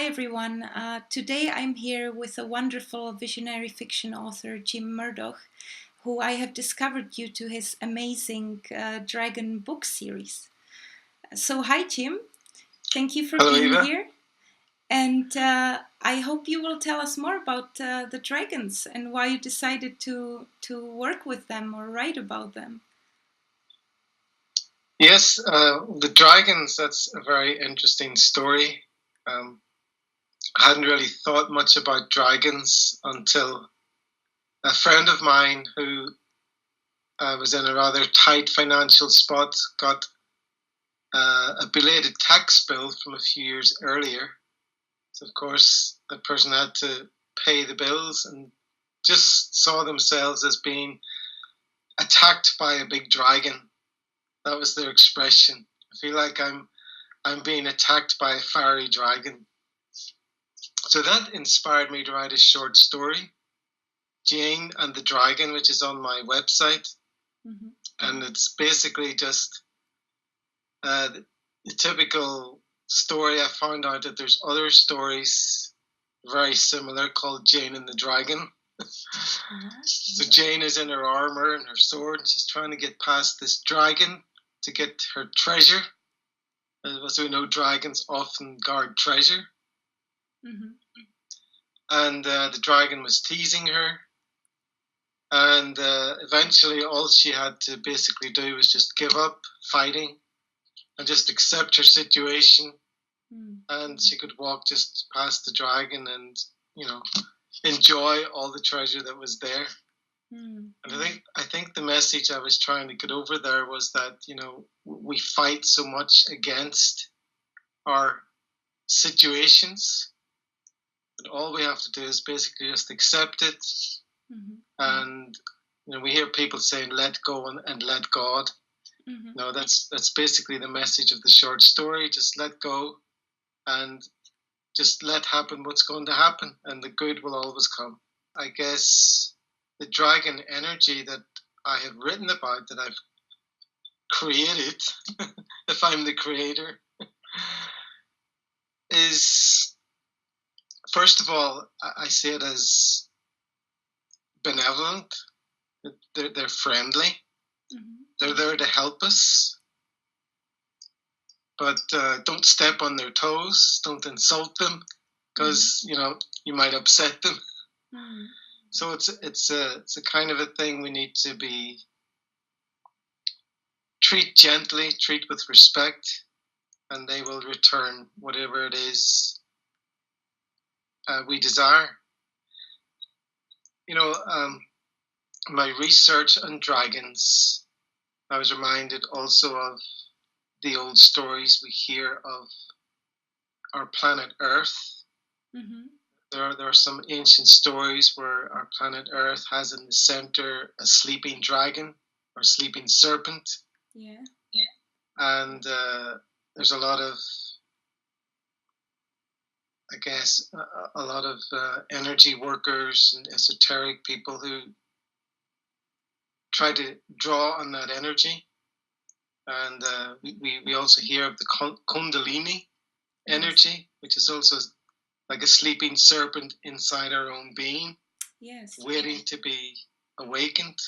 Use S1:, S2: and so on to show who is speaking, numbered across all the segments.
S1: everyone. Today I'm here with a wonderful visionary fiction author, Jim Murdoch, who I have discovered due to his amazing Dragon book series. So, hi, Jim. Thank you for
S2: Hello,
S1: being
S2: Eva.
S1: here. And I hope you will tell us more about the dragons and why you decided to work with them or write about them.
S2: Yes, the dragons, that's a very interesting story. I hadn't really thought much about dragons until a friend of mine who was in a rather tight financial spot got a belated tax bill from a few years earlier. So, of course, the person had to pay the bills and just saw themselves as being attacked by a big dragon. That was their expression. I feel like I'm being attacked by a fiery dragon. So that inspired me to write a short story, Jane and the Dragon, which is on my website. Mm-hmm. And it's basically just the typical story. I found out that there's other stories very similar called Jane and the Dragon. So Jane is in her armor and her sword, and she's trying to get past this dragon to get her treasure. As we know, dragons often guard treasure. Mm-hmm. And the dragon was teasing her. And eventually all she had to basically do was just give up fighting and just accept her situation. Mm-hmm. And she could walk just past the dragon and, enjoy all the treasure that was there. Mm-hmm. And I think the message I was trying to get over there was that, we fight so much against our situations. And all we have to do is basically just accept it. Mm-hmm. And we hear people saying, let go and let God. Mm-hmm. No, that's basically the message of the short story. Just let go and just let happen what's going to happen, and the good will always come. I guess the dragon energy that I have written about, that I've created, if I'm the creator, is, first of all, I see it as benevolent. They're friendly. Mm-hmm. They're there to help us. But don't step on their toes. Don't insult them, because you might upset them. Mm-hmm. So it's a kind of a thing we need to treat gently, treat with respect, and they will return whatever it is we desire. My research on dragons, I was reminded also of the old stories we hear of our planet Earth. Mm-hmm. There are some ancient stories where our planet Earth has in the center a sleeping dragon or sleeping serpent. Yeah. And there's a lot of, I guess, a lot of energy workers and esoteric people who try to draw on that energy. And we also hear of the Kundalini energy, which is also like a sleeping serpent inside our own being, yes, waiting to be awakened.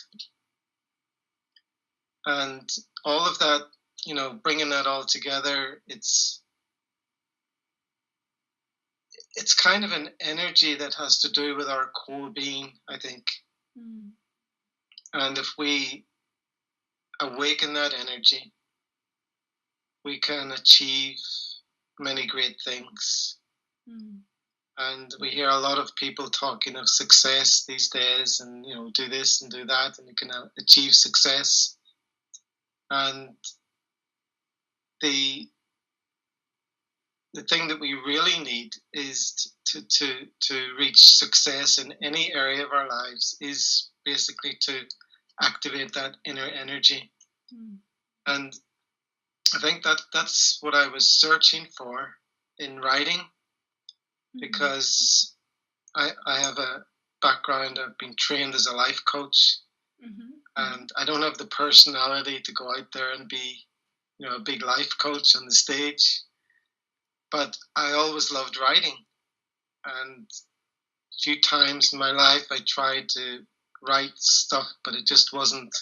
S2: And all of that, bringing that all together, it's kind of an energy that has to do with our core being, I think. Mm. And if we awaken that energy, we can achieve many great things. Mm. And we hear a lot of people talking of success these days, and do this and do that, and you can achieve success. And the thing that we really need is to reach success in any area of our lives is basically to activate that inner energy. Mm. And I think that's what I was searching for in writing, because I have a background. I've been trained as a life coach, and I don't have the personality to go out there and be, a big life coach on the stage. But I always loved writing, And a few times in my life I tried to write stuff, but it just wasn't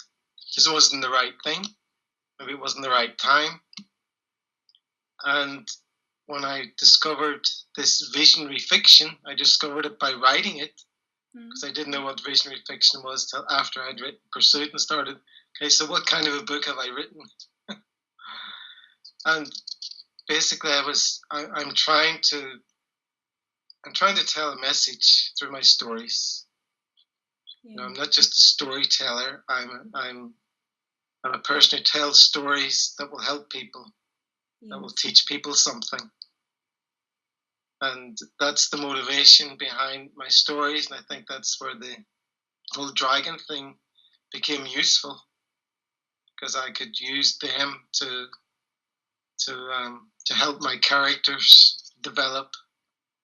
S2: the right thing. Maybe it wasn't the right time. And when I discovered this visionary fiction, I discovered it by writing it, because I didn't know what visionary fiction was till after I'd pursued and started. Okay, so what kind of a book have I written? And basically, I'm trying to tell a message through my stories.
S1: Yeah.
S2: You know, I'm not just a storyteller. I'm a person who tells stories that will help people, that will teach people something. And that's the motivation behind my stories. And I think that's where the whole dragon thing became useful, because I could use them to help my characters develop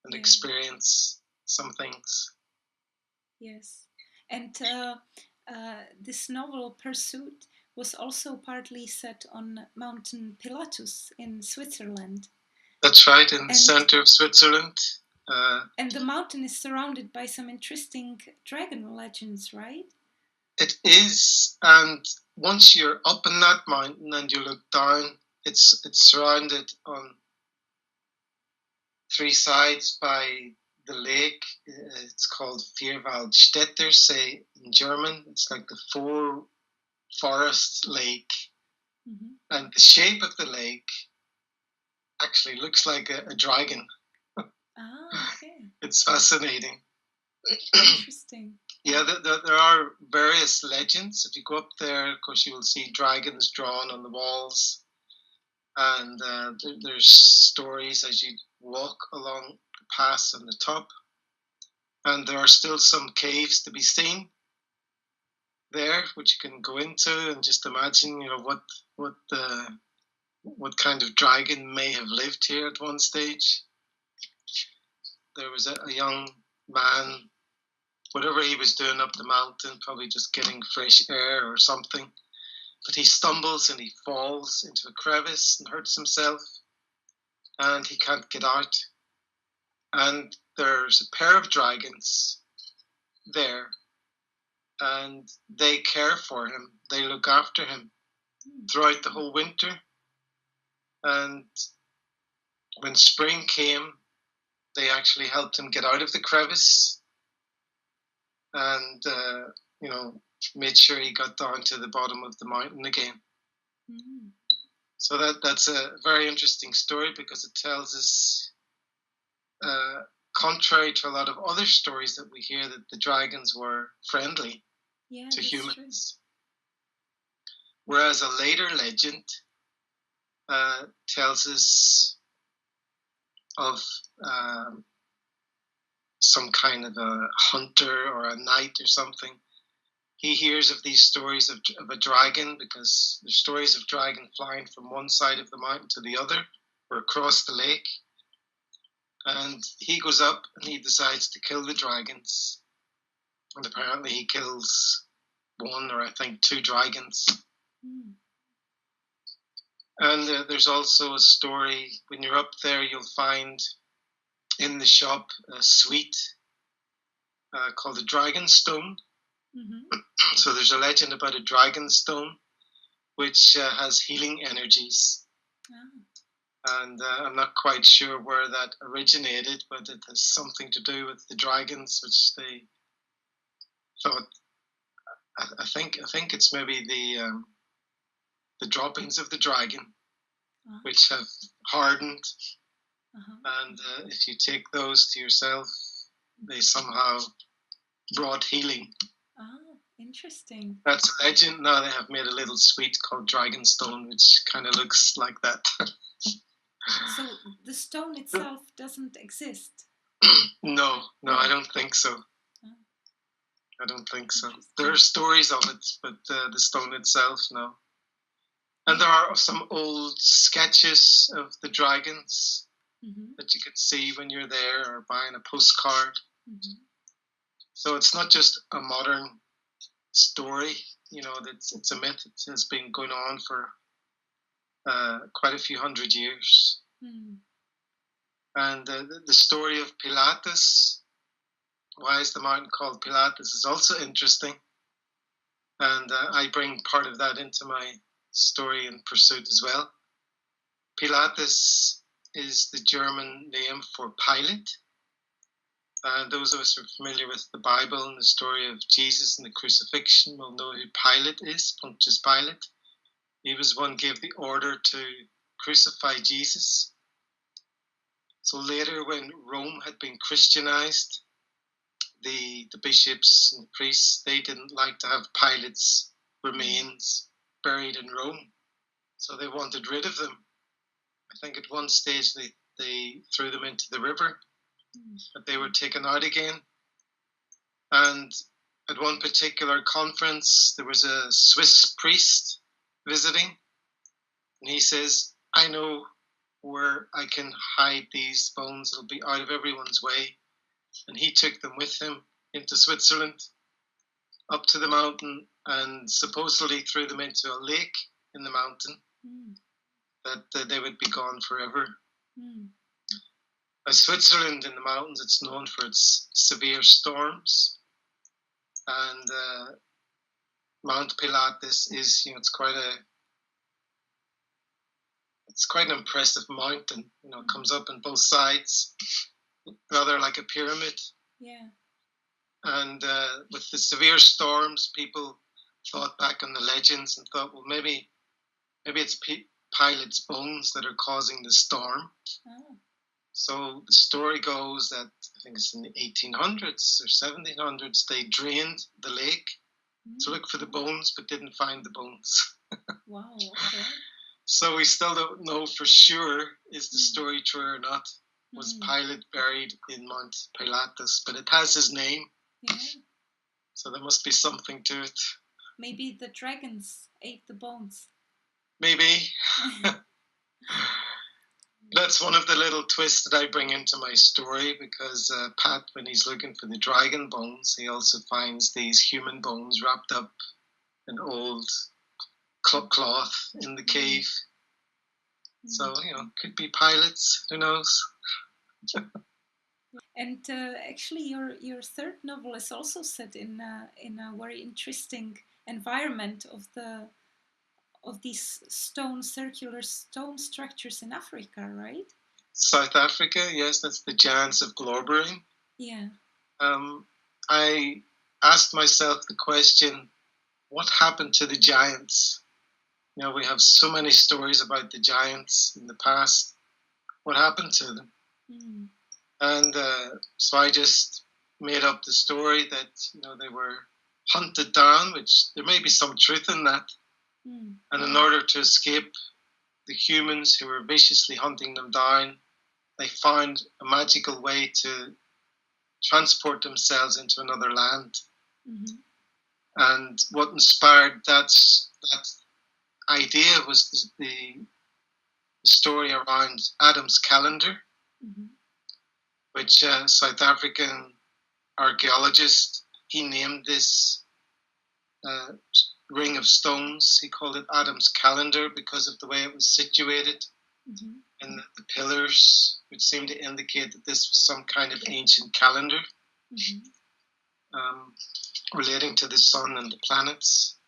S2: and experience some things.
S1: Yes. And this novel, Pursuit, was also partly set on Mountain Pilatus in Switzerland.
S2: That's right, in the center of Switzerland.
S1: And the mountain is surrounded by some interesting dragon legends, right?
S2: It is, and once you're up in that mountain and you look down, it's surrounded on 3 sides by the lake. It's called Vierwaldstätter, say in German. It's like the 4 forest lake. Mm-hmm. And the shape of the lake actually looks like a dragon.
S1: Okay.
S2: It's fascinating.
S1: Interesting.
S2: Yeah, there are various legends. If you go up there, of course, you will see dragons drawn on the walls. And there's stories as you walk along the pass on the top. And there are still some caves to be seen there, which you can go into and just imagine, you know, what kind of dragon may have lived here at one stage. There was a young man, whatever he was doing up the mountain, probably just getting fresh air or something, but he stumbles and he falls into a crevice and hurts himself, and he can't get out. And there's a pair of dragons there, and they care for him. They look after him throughout the whole winter. And when spring came, they actually helped him get out of the crevice, and you know, made sure he got down to the bottom of the mountain again. Mm-hmm. So that's a very interesting story, because it tells us, contrary to a lot of other stories that we hear, that the dragons were friendly to humans. True. Whereas a later legend tells us of some kind of a hunter or a knight or something. He hears of these stories of a dragon, because there's stories of dragon flying from one side of the mountain to the other or across the lake. And he goes up and he decides to kill the dragons. And apparently he kills 1 or I think 2 dragons. Mm. And there's also a story, when you're up there, you'll find in the shop a sweet called the Dragon Stone. Mm-hmm. So there's a legend about a dragon stone which has healing energies. Oh. And I'm not quite sure where that originated, but it has something to do with the dragons, which they thought. I think it's maybe the droppings of the dragon, which have hardened, and if you take those to yourself, they somehow brought healing.
S1: Oh, interesting.
S2: That's a legend. Now they have made a little sweet called Dragonstone, which kind of looks like that.
S1: So the stone itself doesn't exist?
S2: No, I don't think so. Oh. I don't think so. There are stories of it, but the stone itself, no. And there are some old sketches of the dragons that you can see when you're there, or buying a postcard. Mm-hmm. So it's not just a modern story, you know, it's a myth. It has been going on for quite a few hundred years. Mm. And the story of Pilatus, why is the mountain called Pilatus, is also interesting. And I bring part of that into my story in Pursuit as well. Pilatus is the German name for Pilate. Those of us who are familiar with the Bible and the story of Jesus and the crucifixion will know who Pilate is, Pontius Pilate. He was one who gave the order to crucify Jesus. So later, when Rome had been Christianized, the bishops and the priests, they didn't like to have Pilate's remains buried in Rome. So they wanted rid of them. I think at one stage they threw them into the river, but they were taken out again. And at one particular conference, there was a Swiss priest visiting, and he says, I know where I can hide these bones. It'll be out of everyone's way. And he took them with him into Switzerland, up to the mountain, and supposedly threw them into a lake in the mountain, that they would be gone forever. Now, Switzerland in the mountains, it's known for its severe storms. And Mount Pilatus is, it's quite an impressive mountain. It comes up on both sides, rather like a pyramid.
S1: Yeah.
S2: And with the severe storms, people thought back on the legends and thought, well, maybe it's Pilate's bones that are causing the storm. Oh. So the story goes that I think it's in the 1800s or 1700s, they drained the lake to look for the bones, but didn't find the bones.
S1: Wow. Okay.
S2: So we still don't know for sure, is the story true or not? Was Pilate buried in Mount Pilatus? But it has his name.
S1: Yeah.
S2: So there must be something to it.
S1: Maybe the dragons ate the bones.
S2: Maybe. That's one of the little twists that I bring into my story, because Pat, when he's looking for the dragon bones, he also finds these human bones wrapped up in old cloth in the cave. So, could be Pilates, who knows?
S1: And actually, your third novel is also set in a very interesting environment of these circular stone structures in Africa, right?
S2: South Africa, yes, that's the giants of Glorbering.
S1: Yeah.
S2: I asked myself the question, what happened to the giants? We have so many stories about the giants in the past. What happened to them? And so I just made up the story that, they were hunted down, which there may be some truth in that. And in order to escape the humans who were viciously hunting them down, they found a magical way to transport themselves into another land. And what inspired that idea was the story around Adam's calendar, which a South African archaeologist, he named this ring of stones. He called it Adam's calendar because of the way it was situated in the pillars, which seemed to indicate that this was some kind of ancient calendar relating to the sun and the planets.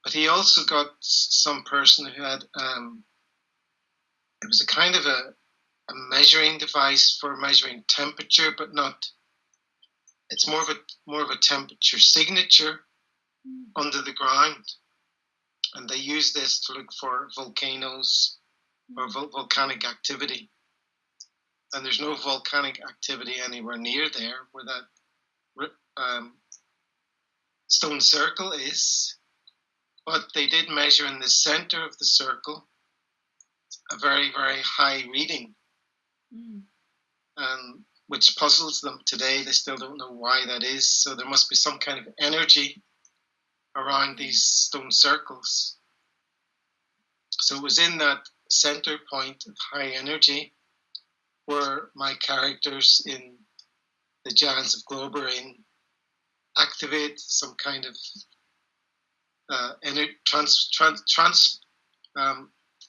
S2: But he also got some person who had, it was a kind of a measuring device for measuring temperature, but not, it's more of a temperature signature under the ground. And they use this to look for volcanoes or volcanic activity. And there's no volcanic activity anywhere near there where that stone circle is. But they did measure in the center of the circle a very, very high reading, which puzzles them today. They still don't know why that is. So there must be some kind of energy around these stone circles. So it was in that center point of high energy where my characters in the Giants of Glorbering activate some kind of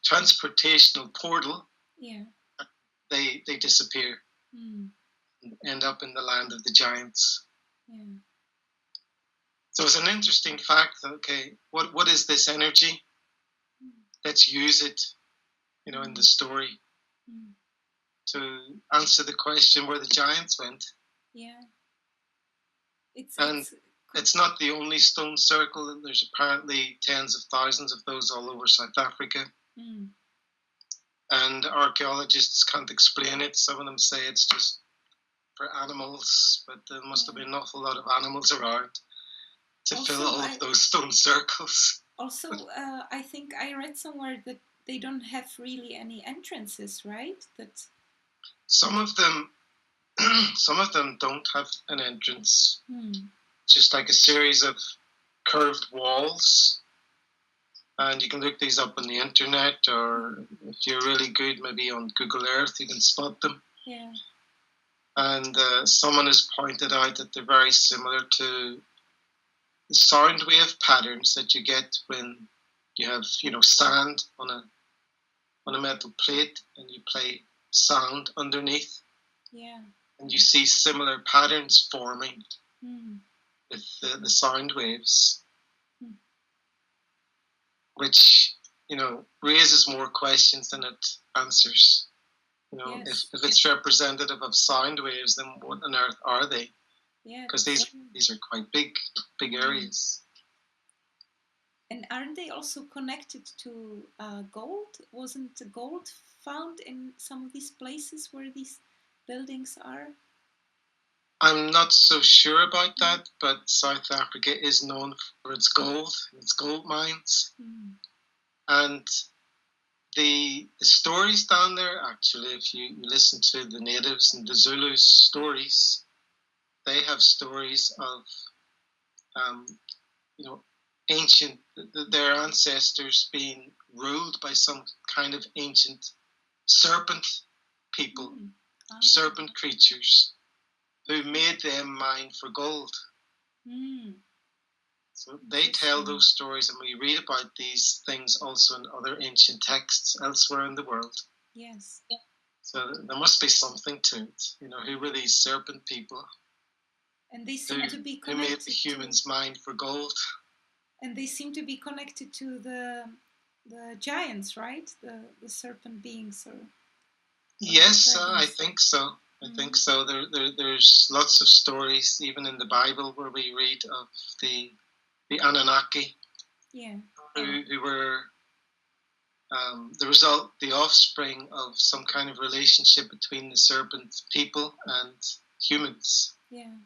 S2: transportational portal they disappear and end up in the land of the giants.
S1: Yeah.
S2: So it's an interesting fact. Okay, what is this energy? Let's use it, in the story to answer the question where the giants went.
S1: Yeah.
S2: It's not the only stone circle. There's apparently tens of thousands of those all over South Africa. And archaeologists can't explain it. Some of them say it's just for animals, but there must have been an awful lot of animals around to fill all of those stone circles.
S1: Also, I think I read somewhere that they don't have really any entrances, right? That
S2: some of them don't have an entrance. Just like a series of curved walls. And you can look these up on the internet, or if you're really good, maybe on Google Earth, you can spot them.
S1: Yeah.
S2: And someone has pointed out that they're very similar to the sound wave patterns that you get when you have, sand on a metal plate and you play sound underneath.
S1: Yeah.
S2: And you see similar patterns forming with the sound waves, which, raises more questions than it answers. If it's representative of sound waves, then what on earth are they?
S1: Yeah,
S2: because these are quite big areas.
S1: And aren't they also connected to gold? Wasn't gold found in some of these places where these buildings are?
S2: I'm not so sure about that, but South Africa is known for its gold mines. And the stories down there, actually, if you listen to the natives and the Zulus' stories, they have stories of, ancient, their ancestors being ruled by some kind of ancient serpent people, serpent creatures, who made them mine for gold. So they tell those stories, and we read about these things also in other ancient texts elsewhere in the world.
S1: Yes.
S2: So there must be something to it. Who were these serpent people?
S1: And they seem to be connected.
S2: Who made the humans mine for gold?
S1: And they seem to be connected to the giants, right? The serpent beings.
S2: Yes, I think so. I think so. There's lots of stories, even in the Bible, where we read of the Anunnaki, who were the offspring of some kind of relationship between the serpent people and humans.
S1: Yeah.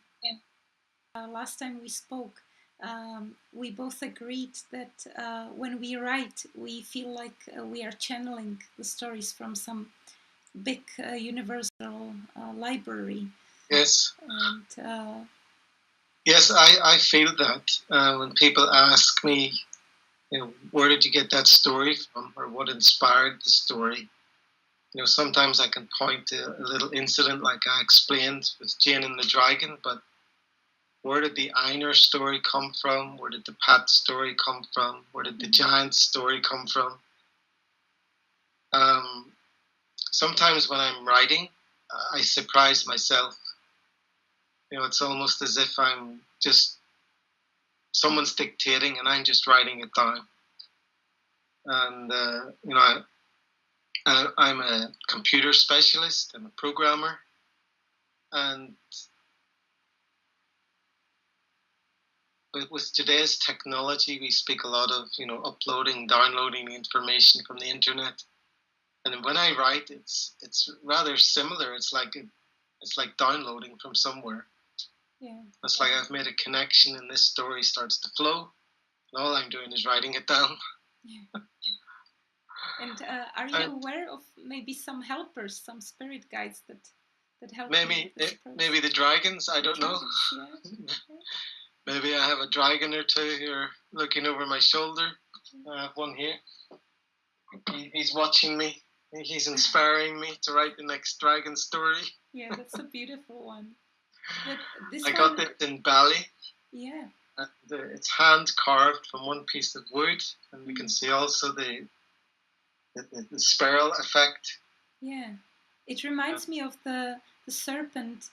S1: Last time we spoke, we both agreed that when we write, we feel like we are channeling the stories from some big universal library.
S2: Yes.
S1: And
S2: yes, I feel that when people ask me, where did you get that story from, or what inspired the story? Sometimes I can point to a little incident like I explained with Jane and the Dragon, but where did the Einar story come from? Where did the Pat story come from? Where did the giant story come from? Sometimes when I'm writing, I surprise myself. It's almost as if someone's dictating and I'm just writing it down. And, I'm a computer specialist, I'm a programmer, and with today's technology, we speak a lot of, uploading, downloading information from the internet. And when I write, it's rather similar. It's like downloading from somewhere.
S1: Yeah.
S2: It's like I've made a connection, and this story starts to flow. And all I'm doing is writing it down.
S1: Yeah. And are you aware of maybe some helpers, some spirit guides that help
S2: maybe
S1: you?
S2: Maybe the dragons. I don't know.
S1: Yeah.
S2: Maybe I have a dragon or two here looking over my shoulder. I have one here. He's watching me. He's inspiring me to write the next dragon story.
S1: Yeah, that's a beautiful one. But
S2: I got it in Bali.
S1: Yeah.
S2: And it's hand carved from one piece of wood, and we can see also the spiral effect.
S1: Yeah. It reminds me of the serpent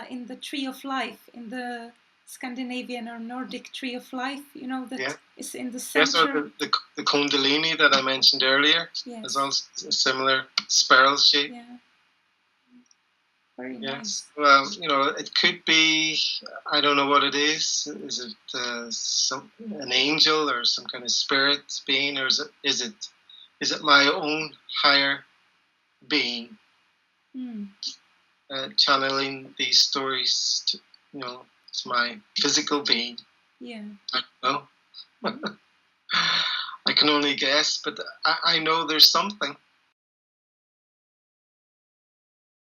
S1: in the Tree of Life, in the Scandinavian or Nordic Tree of Life, you know, that is in the
S2: Yes, or
S1: center.
S2: the Kundalini that I mentioned earlier is also a similar spiral shape.
S1: Yeah. Very
S2: Yes.
S1: nice.
S2: Well, you know, it could be, I don't know what it is. Is it an angel or some kind of spirit being, or is it my own higher being channeling these stories to, you know, to my physical being?
S1: Yeah.
S2: I don't know. I can only guess, but I know there's something.